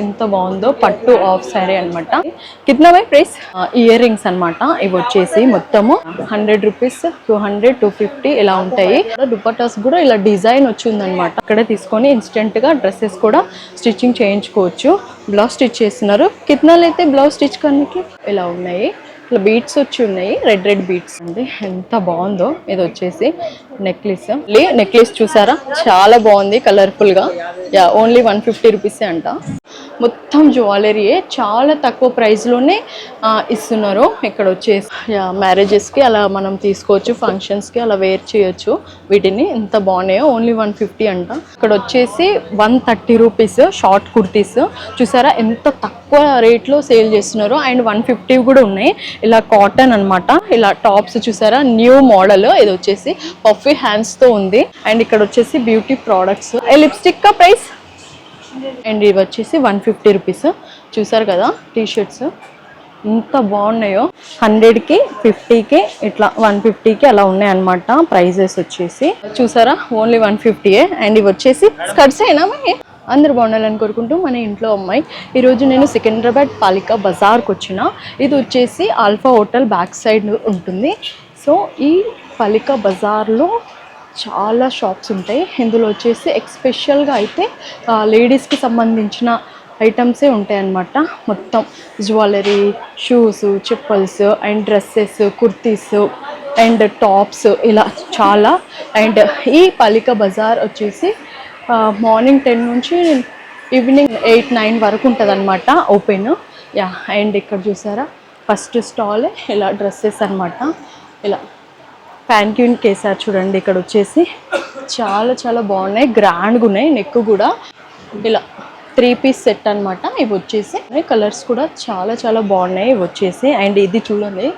ఎంత బాగుందో పట్టు ఆఫ్ సారీ అనమాట. కిतना भाई ప్రైస్? ఇయర్ రింగ్స్ అనమాట. ఇవి వచ్చేసి మొత్తము 100 రూపీస్, 200, 250 ఇలా ఉంటాయి. దుపట్టాస్ కూడా ఇలా డిజైన్ వచ్చిందనమాట. అక్కడే తీసుకొని ఇన్స్టెంట్ గా డ్రెస్సెస్ కూడా స్టిచ్చింగ్ చేయించుకోవచ్చు. బ్లౌజ్ స్టిచ్ చేస్తున్నారు. కితనాలు అయితే బ్లౌజ్ స్టిచ్ కనికి ఇలా ఉన్నాయి. ఇట్లా బీట్స్ వచ్చి ఉన్నాయి, రెడ్ రెడ్ బీట్స్ అండి. ఎంత బాగుందో. ఇది వచ్చేసి నెక్లెస్ చూసారా, చాలా బాగుంది కలర్ఫుల్ గా. ఓన్లీ 150 రూపీసే అంట. మొత్తం జ్యువెలరీయే, చాలా తక్కువ ప్రైస్లోనే ఇస్తున్నారు. ఇక్కడ వచ్చేసి మ్యారేజెస్కి అలా మనం తీసుకోవచ్చు, ఫంక్షన్స్కి అలా వేర్ చేయొచ్చు. వీటిని ఎంత బాగున్నాయో. ఓన్లీ 150 అంట. ఇక్కడ వచ్చేసి 130 రూపీస్ షార్ట్ కుర్తీస్ చూసారా, ఎంత తక్కువ రేట్లో సేల్ చేస్తున్నారు. అండ్ 150 కూడా ఉన్నాయి. ఇలా కాటన్ అనమాట. ఇలా టాప్స్ చూసారా, న్యూ మోడల్. ఇది వచ్చేసి పఫీ హ్యాండ్స్తో ఉంది. అండ్ ఇక్కడ వచ్చేసి బ్యూటీ ప్రోడక్ట్స్. లిప్స్టిక్ కా ప్రైస్ అండ్ ఇవి వచ్చేసి 150 రూపీస్. చూసారు కదా టీషర్ట్స్ ఎంత బాగున్నాయో. 100కి, 50కి, ఇట్లా 150కి అలా ఉన్నాయి అనమాట ప్రైజెస్ వచ్చేసి. చూసారా, ఓన్లీ 150ఏ. అండ్ ఇవి వచ్చేసి స్కర్ట్స్ అయినా అందరు బాగుండాలని కోరుకుంటూ మన ఇంట్లో అమ్మాయి. ఈరోజు నేను సికింద్రాబాద్ పాలికా బజార్కి వచ్చిన. ఇది వచ్చేసి ఆల్ఫా హోటల్ బ్యాక్ సైడ్ ఉంటుంది. సో ఈ పాలికా బజార్లో చాలా షాప్స్ ఉంటాయి. ఇందులో వచ్చేసి ఎక్స్పెషల్గా అయితే లేడీస్కి సంబంధించిన ఐటమ్సే ఉంటాయి అన్నమాట. మొత్తం jewellery, shoes, chappals and dresses, kurtis and tops ఇలా చాలా. అండ్ ఈ పాలికా బజార్ వచ్చేసి మార్నింగ్ 10 నుంచి ఈవినింగ్ 8-9 వరకు ఉంటుంది అనమాట ఓపెన్. అండ్ ఇక్కడ చూసారా ఫస్ట్ స్టాల్ ఇలా డ్రెస్సెస్ అనమాట. ఇలా ప్యాన్క్యూన్ కేసారు చూడండి. ఇక్కడ వచ్చేసి చాలా చాలా బాగున్నాయి, గ్రాండ్గా ఉన్నాయి. నెక్ కూడా ఇలా 3 పీస్ సెట్ అనమాట. ఇవి వచ్చేసి కలర్స్ కూడా చాలా చాలా బాగున్నాయి ఇవి వచ్చేసి. అండ్ ఇది చూడండి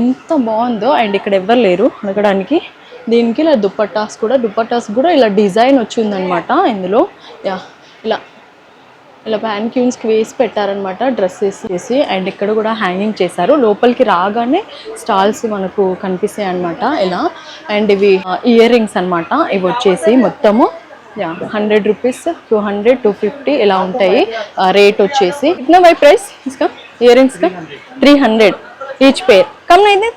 ఎంత బాగుందో. అండ్ ఇక్కడ ఎవ్వరు లేరు అడగడానికి. దీనికి ఇలా దుపట్టాస్ కూడా ఇలా డిజైన్ వచ్చిందనమాట ఇందులో. ఇలా ఇలా ప్యాన్క్యూన్స్కి వేసి పెట్టారనమాట డ్రెస్సెస్ చేసి. అండ్ ఇక్కడ కూడా హ్యాంగింగ్ చేశారు. లోపలికి రాగానే స్టాల్స్ మనకు కనిపిస్తాయి అనమాట ఇలా. అండ్ ఇవి ఇయర్ రింగ్స్ అనమాట. ఇవి వచ్చేసి మొత్తము 100 రూపీస్, 200, 250 ఇలా ఉంటాయి రేట్ వచ్చేసి. ఇట్నా by price Iska ear rings కా 300 ఈచ్ పేర్. కమ్ అయితే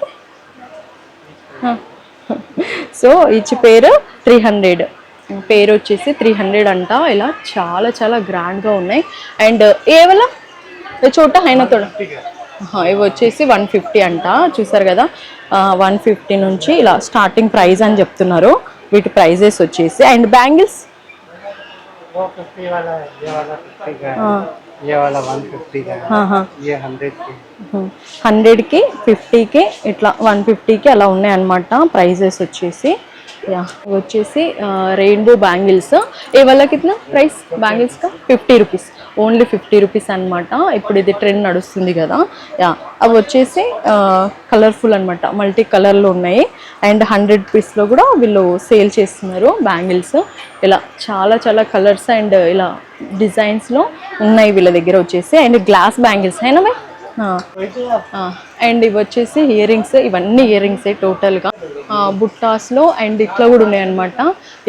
సో ఈచ్ పేరు 300. పేరు వచ్చేసి 300 అంట. ఇలా చాలా చాలా గ్రాండ్గా ఉన్నాయి. అండ్ ఏవలా చోట అయినా తోడ ఇవి వచ్చేసి 150 అంట. చూసారు కదా 150 నుంచి ఇలా స్టార్టింగ్ ప్రైస్ అని చెప్తున్నారు వీటి ప్రైజెస్ వచ్చేసి. అండ్ బ్యాంగిల్స్ 100కి, 50కి, ఇట్లా 150కి అలా ఉన్నాయి అన్నమాట ప్రైజెస్ వచ్చేసి. వచ్చేసి రెయిన్బో బ్యాంగిల్స్. ఏ వాళ్ళ కిतना ప్రైస్ బ్యాంగిల్స్ కా 50 రూపీస్. ఓన్లీ 50 రూపీస్ అనమాట. ఇప్పుడు ఇది ట్రెండ్ నడుస్తుంది కదా. అవి వచ్చేసి కలర్ఫుల్ అనమాట, మల్టీ కలర్లో ఉన్నాయి. అండ్ 100 రూపీస్లో కూడా వీళ్ళు సేల్ చేస్తున్నారు బ్యాంగిల్స్. ఇలా చాలా చాలా కలర్స్ అండ్ ఇలా డిజైన్స్లో ఉన్నాయి వీళ్ళ దగ్గర వచ్చేసి. అండ్ గ్లాస్ బ్యాంగిల్స్ అయినా బై. అండ్ ఇవి వచ్చేసి ఇయర్ రింగ్స్. ఇవన్నీ ఇయర్ రింగ్సే టోటల్గా బుట్టాస్లో. అండ్ ఇట్లా కూడా ఉన్నాయి అనమాట.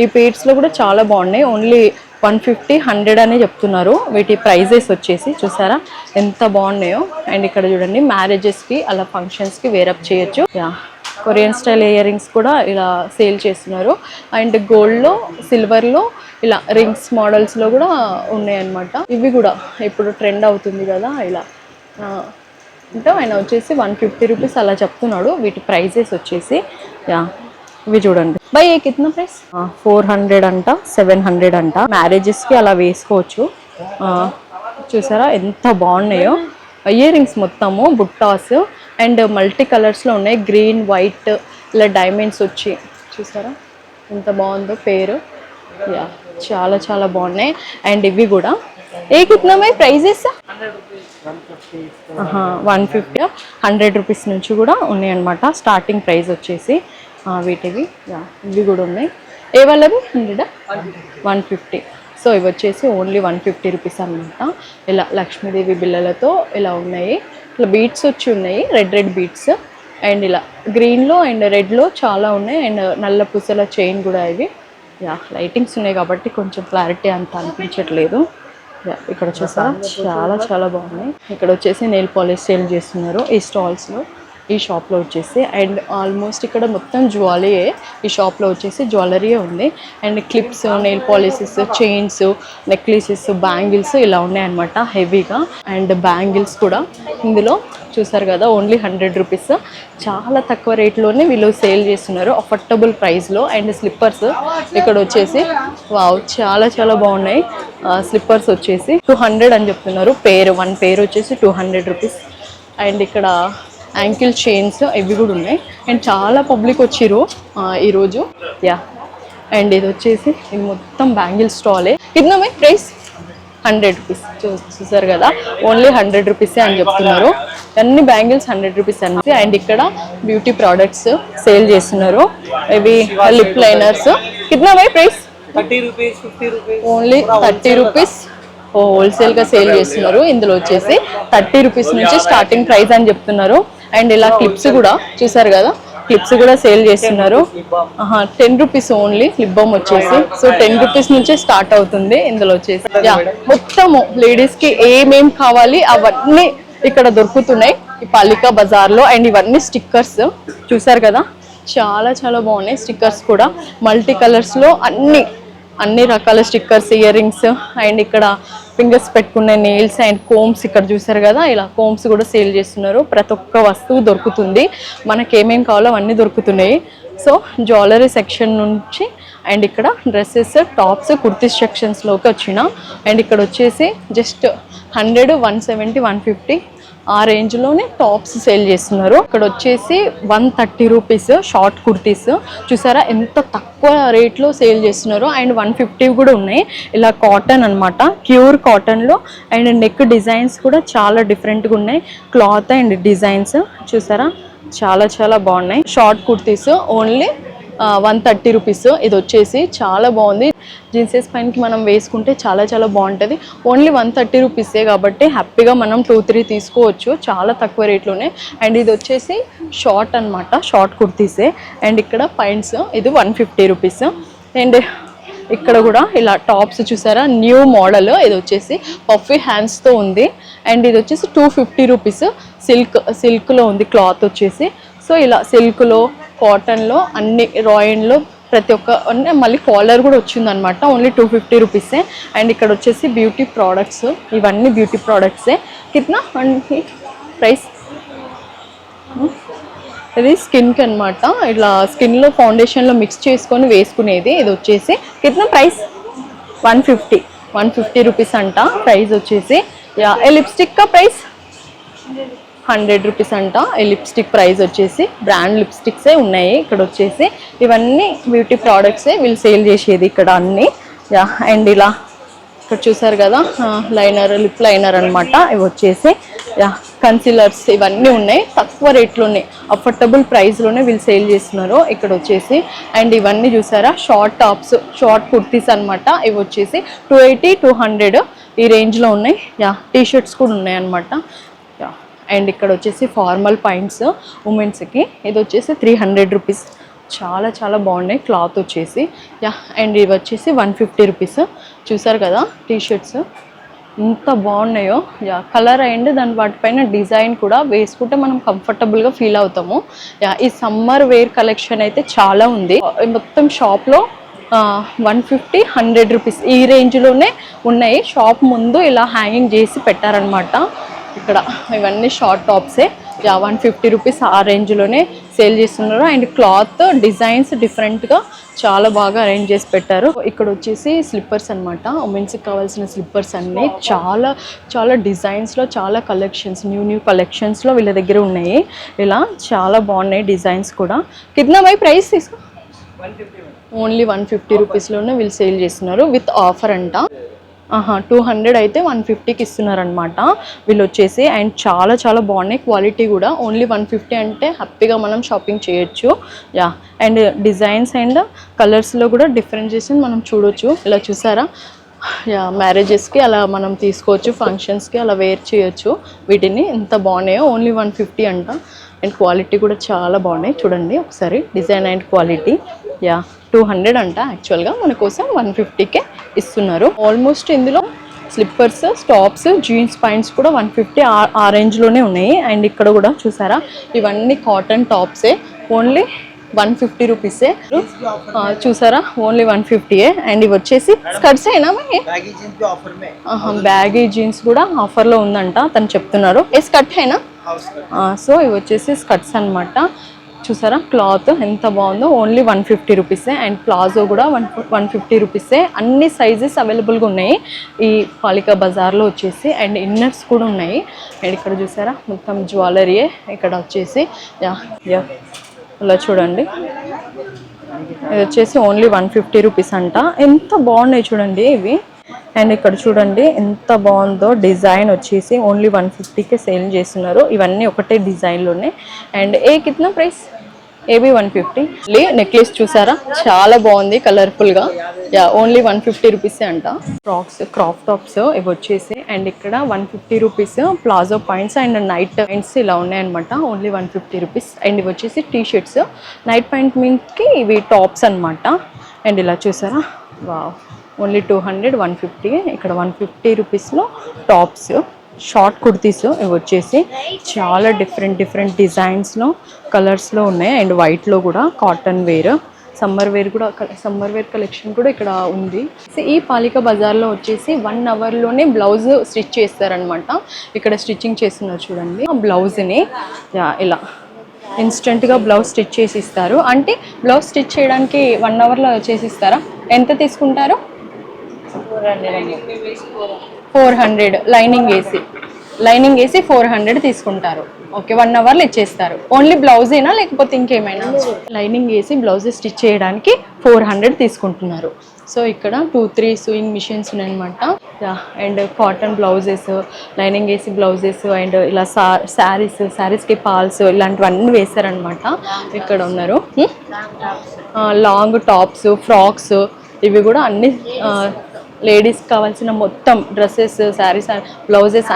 ఈ పేట్స్లో కూడా చాలా బాగున్నాయి. ఓన్లీ 150, 100 అనే చెప్తున్నారు వీటి ప్రైజెస్ వచ్చేసి. చూసారా ఎంత బాగున్నాయో. అండ్ ఇక్కడ చూడండి మ్యారేజెస్కి అలా ఫంక్షన్స్కి వేరప్ చేయొచ్చు. కొరియన్ స్టైల్ ఇయర్ రింగ్స్ కూడా ఇలా సేల్ చేస్తున్నారు. అండ్ గోల్డ్లో, సిల్వర్లో ఇలా రింగ్స్ మోడల్స్లో కూడా ఉన్నాయన్నమాట. ఇవి కూడా ఇప్పుడు ట్రెండ్ అవుతుంది కదా ఇలా. అంటే ఆయన వచ్చేసి 150 రూపీస్ అలా చెప్తున్నాడు వీటి ప్రైజెస్ వచ్చేసి. ఇవి చూడండి బై ఏ కిतना ప్రైస్ 400 అంట, 700 అంట. మ్యారేజెస్కి అలా వేసుకోవచ్చు. చూసారా ఎంత బాగున్నాయో ఇయర్ రింగ్స్ మొత్తము బుట్టాస్. అండ్ మల్టీ కలర్స్లో ఉన్నాయి, గ్రీన్, వైట్ ఇలా డైమండ్స్ వచ్చి. చూసారా ఎంత బాగుందో పేరు. చాలా చాలా బాగున్నాయి. అండ్ ఇవి కూడా ఏ కిतना బై ప్రైజెస్ 150, 100 రూపీస్ నుంచి కూడా ఉన్నాయి అనమాట స్టార్టింగ్ ప్రైస్ వచ్చేసి వీటివి. ఇవి కూడా ఉన్నాయి. ఏ వాళ్ళవి 100, 150. సో ఇవి వచ్చేసి ఓన్లీ 150 రూపీస్ అనమాట. ఇలా లక్ష్మీదేవి బిళ్ళలతో ఇలా ఉన్నాయి. ఇట్లా బీట్స్ వచ్చి ఉన్నాయి, రెడ్ రెడ్ బీట్స్. అండ్ ఇలా గ్రీన్లో అండ్ రెడ్లో చాలా ఉన్నాయి. అండ్ నల్ల పూసల చైన్ కూడా ఇవి. లైటింగ్స్ ఉన్నాయి కాబట్టి కొంచెం క్లారిటీ అంత అనిపించట్లేదు. ఇక్కడ చూసారా చాలా చాలా బాగున్నాయి. ఇక్కడ వచ్చేసి నెయిల్ పాలిష్ సేల్ చేస్తున్నారు ఈ స్టాల్స్లో, ఈ షాప్లో వచ్చేసి. అండ్ ఆల్మోస్ట్ ఇక్కడ మొత్తం జ్యువెలరీయే, ఈ షాప్లో వచ్చేసి జ్యువెలరీయే ఉంది. And clips, nail polishes, chains, necklaces, bangles ఇలా ఉన్నాయన్నమాట హెవీగా. అండ్ బ్యాంగిల్స్ కూడా ఇందులో చూసారు కదా, ఓన్లీ 100 రూపీస్. చాలా తక్కువ రేట్లోనే వీళ్ళు సేల్ చేస్తున్నారు, అఫోర్డబుల్ ప్రైస్లో. అండ్ స్లిప్పర్స్ ఇక్కడ వచ్చేసి వావ్ చాలా చాలా బాగున్నాయి. స్లిప్పర్స్ వచ్చేసి 200 అని చెప్తున్నారు పేరు, 1 పేరు వచ్చేసి 200 రూపీస్. అండ్ ఇక్కడ యాంకిల్ చైన్స్ ఇవి కూడా ఉన్నాయి. అండ్ చాలా పబ్లిక్ వచ్చిర్రు ఈరోజు. అండ్ ఇది వచ్చేసి ఇది మొత్తం బ్యాంగిల్ స్టాలే. ఇదినమే ప్రైస్ 100 రూపీస్. చూసారు కదా, ఓన్లీ 100 రూపీసే అని చెప్తున్నారు. అన్ని బ్యాంగిల్స్ 100 రూపీస్ అని. అండ్ ఇక్కడ బ్యూటీ ప్రోడక్ట్స్ సేల్ చేస్తున్నారు. ఇవి లిప్ లైనర్స్. కిतना price? 30 rupees, 50 rupees, only 30 rupees హోల్సేల్గా సేల్ చేస్తున్నారు. ఇందులో వచ్చేసి 30 రూపీస్ నుంచి స్టార్టింగ్ ప్రైస్ అని చెప్తున్నారు. అండ్ ఇలా క్లిప్స్ కూడా చూసారు కదా, క్లిప్స్ కూడా సేల్ చేస్తున్నారు. 10 రూపీస్ ఓన్లీ లిప్ బామ్ వచ్చేసి. సో 10 రూపీస్ నుంచే స్టార్ట్ అవుతుంది ఇందులో వచ్చేసి. మొత్తము లేడీస్కి ఏమేం కావాలి అవన్నీ ఇక్కడ దొరుకుతున్నాయి ఈ పాలికా బజార్లో. అండ్ ఇవన్నీ స్టిక్కర్స్ చూసారు కదా, చాలా చాలా బాగున్నాయి స్టిక్కర్స్ కూడా. మల్టీ కలర్స్లో అన్ని రకాల స్టిక్కర్స్, ఇయర్ రింగ్స్, అండ్ ఇక్కడ ఫింగర్స్ పెట్టుకునే నెయిల్స్ అండ్ కోమ్స్ ఇక్కడ చూసారు కదా, ఇలా కోమ్స్ కూడా సేల్ చేస్తున్నారు. ప్రతి ఒక్క వస్తువు దొరుకుతుంది, మనకి ఏమేం కావాలో అవన్నీ దొరుకుతున్నాయి. సో జ్యువెలరీ సెక్షన్ నుంచి అండ్ ఇక్కడ డ్రెస్సెస్, టాప్స్, కుర్తీస్ సెక్షన్స్లోకి వచ్చిన. అండ్ ఇక్కడ వచ్చేసి జస్ట్ 100, 170, 150 ఆ రేంజ్లోనే టాప్స్ సేల్ చేస్తున్నారు. ఇక్కడ వచ్చేసి 130 రూపీస్ షార్ట్ కుర్తీస్. చూసారా ఎంత తక్కువ రేట్లో సేల్ చేస్తున్నారు. అండ్ 150 కూడా ఉన్నాయి. ఇలా కాటన్ అనమాట, ప్యూర్ కాటన్లో. అండ్ నెక్ డిజైన్స్ కూడా చాలా డిఫరెంట్గా ఉన్నాయి. క్లాత్ అండ్ డిజైన్స్ చూసారా చాలా చాలా బాగున్నాయి. Short kurtis only 130 rupees. ఇది వచ్చేసి చాలా బాగుంది. జీన్సెస్ పైనకి మనం వేసుకుంటే చాలా చాలా బాగుంటుంది. ఓన్లీ 130 రూపీసే కాబట్టి హ్యాపీగా మనం 2-3 తీసుకోవచ్చు చాలా తక్కువ రేట్లోనే. అండ్ ఇది వచ్చేసి షార్ట్ అనమాట, షార్ట్ కుర్తీసే. అండ్ ఇక్కడ పైంట్స్ ఇది 150 రూపీస్. అండ్ ఇక్కడ కూడా ఇలా టాప్స్ చూసారా, న్యూ మోడల్. ఇది వచ్చేసి పఫీ హ్యాండ్స్తో ఉంది. అండ్ ఇది వచ్చేసి 250 రూపీస్. సిల్క్లో ఉంది క్లాత్ వచ్చేసి. సో ఇలా సిల్క్లో, కాటన్లో, అన్ని రాయన్లో ప్రతి ఒక్క మళ్ళీ కాలర్ కూడా వచ్చిందనమాట. ఓన్లీ 250 రూపీసే. అండ్ ఇక్కడ వచ్చేసి బ్యూటీ ప్రోడక్ట్స్, ఇవన్నీ బ్యూటీ ప్రోడక్ట్సే. కిतना ప్రైస్? ఇది స్కిన్కి అనమాట, ఇట్లా స్కిన్లో ఫౌండేషన్లో మిక్స్ చేసుకొని వేసుకునేది. ఇది వచ్చేసి కిतना ప్రైస్? 150 రూపీస్ అంట ప్రైస్ వచ్చేసి. ఏ లిప్స్టిక్ కా ప్రైస్? 100 రూపీస్ అంట. ఈ లిప్స్టిక్ ప్రైస్ వచ్చేసి. బ్రాండ్ లిప్స్టిక్సే ఉన్నాయి ఇక్కడ వచ్చేసి. ఇవన్నీ బ్యూటీ ప్రోడక్ట్సే వీళ్ళు సేల్ చేసేది ఇక్కడ అన్నీ. అండ్ ఇలా ఇక్కడ చూసారు కదా, లైనర్, లిప్ లైనర్ అనమాట. ఇవి వచ్చేసి కన్సీలర్స్ ఇవన్నీ ఉన్నాయి. తక్కువ రేట్లోనే అఫోర్డబుల్ ప్రైస్లోనే వీళ్ళు సేల్ చేస్తున్నారు ఇక్కడ వచ్చేసి. అండ్ ఇవన్నీ చూసారా షార్ట్ టాప్స్, షార్ట్ కుర్తీస్ అనమాట. ఇవి వచ్చేసి 280, 200 ఈ రేంజ్లో ఉన్నాయి. టీషర్ట్స్ కూడా ఉన్నాయి అనమాట. అండ్ ఇక్కడ వచ్చేసి ఫార్మల్ పాయింట్స్ ఉమెన్స్కి. ఇది వచ్చేసి 300 రూపీస్. చాలా చాలా బాగున్నాయి క్లాత్ వచ్చేసి. అండ్ ఇవి వచ్చేసి 150 రూపీస్. చూసారు కదా టీషర్ట్స్ ఎంత బాగున్నాయో. కలర్ అండ్ దాని వాటిపైన డిజైన్ కూడా వేసుకుంటే మనం కంఫర్టబుల్గా ఫీల్ అవుతాము. ఈ సమ్మర్ వేర్ కలెక్షన్ అయితే చాలా ఉంది. మొత్తం షాప్లో 150, 100 రూపీస్ ఈ రేంజ్లోనే ఉన్నాయి. షాప్ ముందు ఇలా హ్యాంగింగ్ చేసి పెట్టారనమాట. ఇక్కడ ఇవన్నీ షార్ట్ టాప్సే. 150 రూపీస్ ఆ రేంజ్లోనే సేల్ చేస్తున్నారు. అండ్ క్లాత్ డిజైన్స్ డిఫరెంట్గా చాలా బాగా అరేంజ్ చేసి పెట్టారు. ఇక్కడ వచ్చేసి స్లిప్పర్స్ అనమాట, ఉమెన్స్కి కావాల్సిన స్లిప్పర్స్ అన్నీ చాలా చాలా డిజైన్స్లో, చాలా కలెక్షన్స్, న్యూ కలెక్షన్స్లో వీళ్ళ దగ్గర ఉన్నాయి. ఇలా చాలా బాగున్నాయి డిజైన్స్ కూడా. కిतना భాయ్ ప్రైస్ తీసుకో? ఓన్లీ 150 రూపీస్లోనే వీళ్ళు సేల్ చేస్తున్నారు విత్ ఆఫర్ అంట. 200 అయితే 150కి ఇస్తున్నారనమాట వీళ్ళు వచ్చేసి. అండ్ చాలా చాలా బాగున్నాయి క్వాలిటీ కూడా. ఓన్లీ 150 అంటే హ్యాపీగా మనం షాపింగ్ చేయొచ్చు. అండ్ డిజైన్స్ అండ్ కలర్స్లో కూడా డిఫరెన్షియేషన్ మనం చూడొచ్చు. ఇలా చూసారా, మ్యారేజెస్కి అలా మనం తీసుకోవచ్చు, ఫంక్షన్స్కి అలా వేర్ చేయొచ్చు వీటిని. ఎంత బాగున్నాయో. ఓన్లీ 150 అంట. అండ్ క్వాలిటీ కూడా చాలా బాగున్నాయి చూడండి ఒకసారి, డిజైన్ అండ్ క్వాలిటీ. 200 అంట యాక్చువల్గా, మన కోసం 150కే ఇస్తున్నారు. ఆల్మోస్ట్ ఇందులో స్లిప్పర్స్, టాప్స్, జీన్స్ పాయింట్స్ కూడా 150 ఆ రేంజ్లోనే ఉన్నాయి. అండ్ ఇక్కడ కూడా చూసారా ఇవన్నీ కాటన్ టాప్సే, ఓన్లీ 150 రూపీసే. చూసారా ఓన్లీ 150ఏ. అండ్ ఇవి వచ్చేసి స్కర్ట్స్ అయినా బ్యాగీ జీన్స్ కూడా ఆఫర్లో ఉందంట తను చెప్తున్నారు. ఏ స్కర్ట్ అయినా సో ఇవి వచ్చేసి స్కర్ట్స్ అనమాట. చూసారా క్లాత్ ఎంత బాగుందో, ఓన్లీ 150 రూపీసే. అండ్ ప్లాజో కూడా 150 రూపీసే. అన్ని సైజెస్ అవైలబుల్గా ఉన్నాయి ఈ పాలికా బజార్లో వచ్చేసి. అండ్ ఇన్నర్స్ కూడా ఉన్నాయి. అండ్ ఇక్కడ చూసారా మొత్తం జ్యువెలరీయే. ఇక్కడ వచ్చేసి ఇలా చూడండి, ఇది వచ్చేసి ఓన్లీ 150 రూపీస్ అంట. ఎంత బాగున్నాయి చూడండి ఇవి. అండ్ ఇక్కడ చూడండి ఎంత బాగుందో, డిజైన్ వచ్చేసి ఓన్లీ 150కే సేల్ చేస్తున్నారు. ఇవన్నీ ఒకటే డిజైన్లోనే. అండ్ కిतना ప్రైస్? ఏబీ 150. నెక్లెస్ చూసారా చాలా బాగుంది కలర్ఫుల్గా. ఓన్లీ 150 రూపీసే అంట. ఫ్రాక్స్, క్రాప్ టాప్స్ ఇవి వచ్చేసి. అండ్ ఇక్కడ 150 rupees palazzo points and night pants ఇలా ఉన్నాయన్నమాట. Only 150 rupees. అండ్ ఇవి వచ్చేసి టీ షర్ట్స్, నైట్ పాయింట్ మీన్కి ఇవి టాప్స్ అనమాట. అండ్ ఇలా చూసారా వావ్, ఓన్లీ 200, 150. ఇక్కడ 150 రూపీస్లో టాప్స్, షార్ట్ కుర్తీస్ ఇవి వచ్చేసి చాలా డిఫరెంట్ డిజైన్స్లో, కలర్స్లో ఉన్నాయి. అండ్ వైట్లో కూడా cotton wear, summer wear collection కూడా ఇక్కడ ఉంది. ఈ పాలికా బజార్లో వచ్చేసి 1 అవర్లోనే బ్లౌజ్ స్టిచ్ చేస్తారనమాట. ఇక్కడ స్టిచ్చింగ్ చేస్తున్నారు చూడండి. ఆ బ్లౌజ్ని ఇలా ఇన్స్టెంట్గా బ్లౌజ్ స్టిచ్ చేసి ఇస్తారు. అంటే బ్లౌజ్ స్టిచ్ చేయడానికి 1 అవర్లో చేసిస్తారా? ఎంత తీసుకుంటారు? 400. లైనింగ్ వేసి 400 తీసుకుంటారు. ఓకే, 1 అవర్లో ఇచ్చేస్తారు. ఓన్లీ బ్లౌజేనా లేకపోతే ఇంకేమైనా? లైనింగ్ వేసి బ్లౌజ్ స్టిచ్ చేయడానికి 400 తీసుకుంటున్నారు. సో ఇక్కడ 2-3 సూయింగ్ మిషన్స్ ఉన్నాయన్నమాట. అండ్ కాటన్ బ్లౌజెస్, లైనింగ్ వేసి బ్లౌజెస్, అండ్ ఇలా శారీస్కి పాల్స్ ఇలాంటివన్నీ వేశారనమాట. ఇక్కడ ఉన్నారు. లాంగ్ టాప్స్, ఫ్రాక్స్ ఇవి కూడా అన్ని లేడీస్కి కావాల్సిన మొత్తం డ్రెస్సెస్, శారీస్, బ్లౌజెస్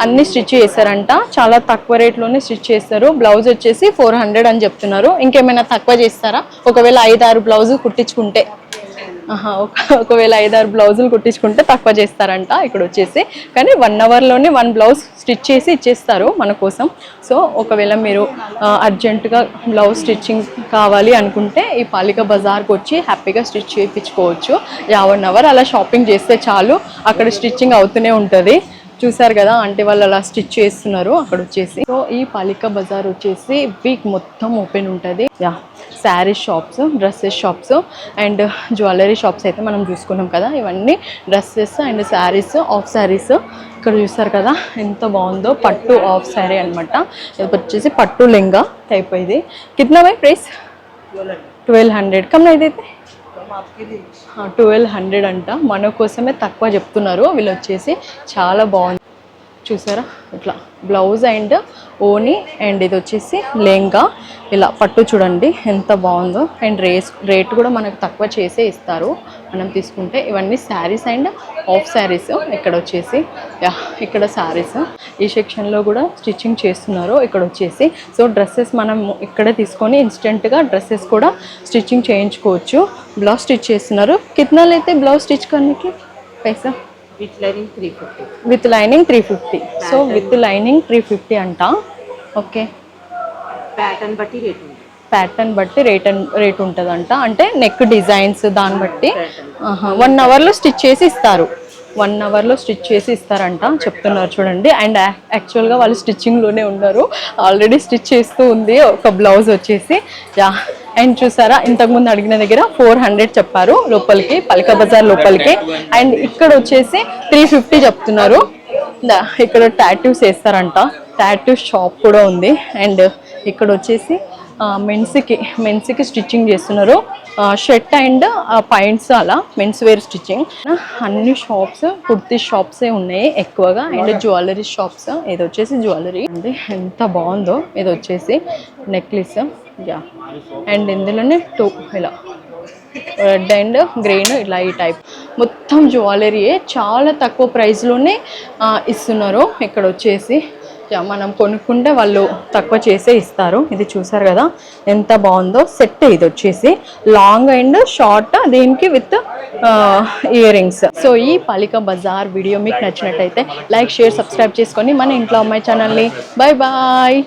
అన్నీ స్టిచ్ చేస్తారంట. చాలా తక్కువ రేట్లోనే స్టిచ్ చేస్తారు. బ్లౌజ్ వచ్చేసి 400 అని చెప్తున్నారు. ఇంకేమైనా తక్కువ చేస్తారా? ఒకవేళ 5-6 బ్లౌజులు కుట్టించుకుంటే ఒకవేళ 5-6 బ్లౌజులు కుట్టించుకుంటే తక్కువ చేస్తారంట ఇక్కడ వచ్చేసి. కానీ 1 అవర్లోనే 1 బ్లౌజ్ స్టిచ్ చేసి ఇచ్చేస్తారు మన కోసం. సో ఒకవేళ మీరు అర్జెంటుగా బ్లౌజ్ స్టిచ్చింగ్ కావాలి అనుకుంటే ఈ పాలికా బజార్కి వచ్చి హ్యాపీగా స్టిచ్ చేయించుకోవచ్చు. 1 అవర్ అలా షాపింగ్ చేస్తే చాలు, అక్కడ స్టిచ్చింగ్ అవుతూనే ఉంటుంది. చూసారు కదా అంటే వాళ్ళు అలా స్టిచ్ చేస్తున్నారు అక్కడ వచ్చేసి. సో ఈ పాలికా బజార్ వచ్చేసి వీక్ మొత్తం ఓపెన్ ఉంటుంది. Saris shops, dresses shops and jewellery shops అయితే మనం చూసుకున్నాం కదా. ఇవన్నీ dresses and saris, of saris. ఇక్కడ చూసారు కదా ఎంత బాగుందో, పట్టు ఆఫ్ శారీ అనమాట. ఇది వచ్చేసి పట్టు లెంగా టైప్. ఇది కిतना भाई ప్రైస్? 1200. కమ్ ఇదైతే 1200 అంట. మన కోసమే తక్కువ చెప్తున్నారు వీళ్ళు వచ్చేసి. చాలా బాగుంది చూసారా, ఇట్లా బ్లౌజ్ అండ్ ఓని. అండ్ ఇది వచ్చేసి లెంగా, ఇలా పట్టు చూడండి ఎంత బాగుందో. అండ్ రేట్ కూడా మనకు తక్కువ చేసే ఇస్తారు మనం తీసుకుంటే. ఇవన్నీ శారీస్ అండ్ ఆఫ్ శారీస్. ఇక్కడ వచ్చేసి ఇక్కడ శారీస్, ఈ సెక్షన్లో కూడా స్టిచ్చింగ్ చేస్తున్నారు ఇక్కడ వచ్చేసి. సో డ్రెస్సెస్ మనం ఇక్కడే తీసుకొని ఇన్స్టెంట్గా డ్రెస్సెస్ కూడా స్టిచ్చింగ్ చేయించుకోవచ్చు. బ్లౌజ్ స్టిచ్ చేస్తున్నారు. కితనాలు అయితే బ్లౌజ్ స్టిచ్ करने పైసా? With lining 350. With lining 350. So with lining 350 అంట. ఓకే, ప్యాటర్న్ బట్టి రేట్ ఉంటుందంట. అంటే నెక్ డిజైన్స్ దాన్ని బట్టి 1 అవర్లో స్టిచ్ చేసి ఇస్తారు. 1 అవర్లో స్టిచ్ చేసి ఇస్తారంట చెప్తున్నారు చూడండి. అండ్ యాక్చువల్గా వాళ్ళు స్టిచ్చింగ్లోనే ఉన్నారు, ఆల్రెడీ స్టిచ్ చేస్తూ ఉంది ఒక బ్లౌజ్ వచ్చేసి. అండ్ చూసారా ఇంతకుముందు అడిగిన దగ్గర 400 చెప్పారు లోపలికి, పాలికా బజార్ లోపలికి. అండ్ ఇక్కడ వచ్చేసి 350 చెప్తున్నారు. ఇక్కడ టాటూస్ వేస్తారంట, టాటూ షాప్ కూడా ఉంది. అండ్ ఇక్కడ వచ్చేసి మెన్స్కి స్టిచ్చింగ్ చేస్తున్నారు. షర్ట్ అండ్ పాయింట్స్ అలా మెన్స్ వేర్ స్టిచ్చింగ్. అన్ని షాప్స్ కుర్తీ షాప్సే ఉన్నాయి ఎక్కువగా. And jewellery shops. ఇది వచ్చేసి జ్యువెలరీ అండి, ఎంత బాగుందో. ఇది వచ్చేసి నెక్లెస్. అండ్ ఇందులోనే 2 ఇలా రెడ్ అండ్ గ్రీన్ ఇలా ఈ టైప్ మొత్తం జ్యువెలరీయే. చాలా తక్కువ ప్రైస్లోనే ఇస్తున్నారు ఇక్కడ వచ్చేసి. మనం కొనుక్కుంటే వాళ్ళు తక్కువ చేసే ఇస్తారు. ఇది చూసారు కదా ఎంత బాగుందో సెట్. ఇది వచ్చేసి లాంగ్ అండ్ షార్ట్, దీనికి విత్ ఇయర్ రింగ్స్. సో ఈ పాలికా బజార్ వీడియో మీకు నచ్చినట్టయితే లైక్, షేర్, సబ్స్క్రైబ్ చేసుకొని మన ఇంట్లో అమ్మాయి ఛానల్ని. Bye bye.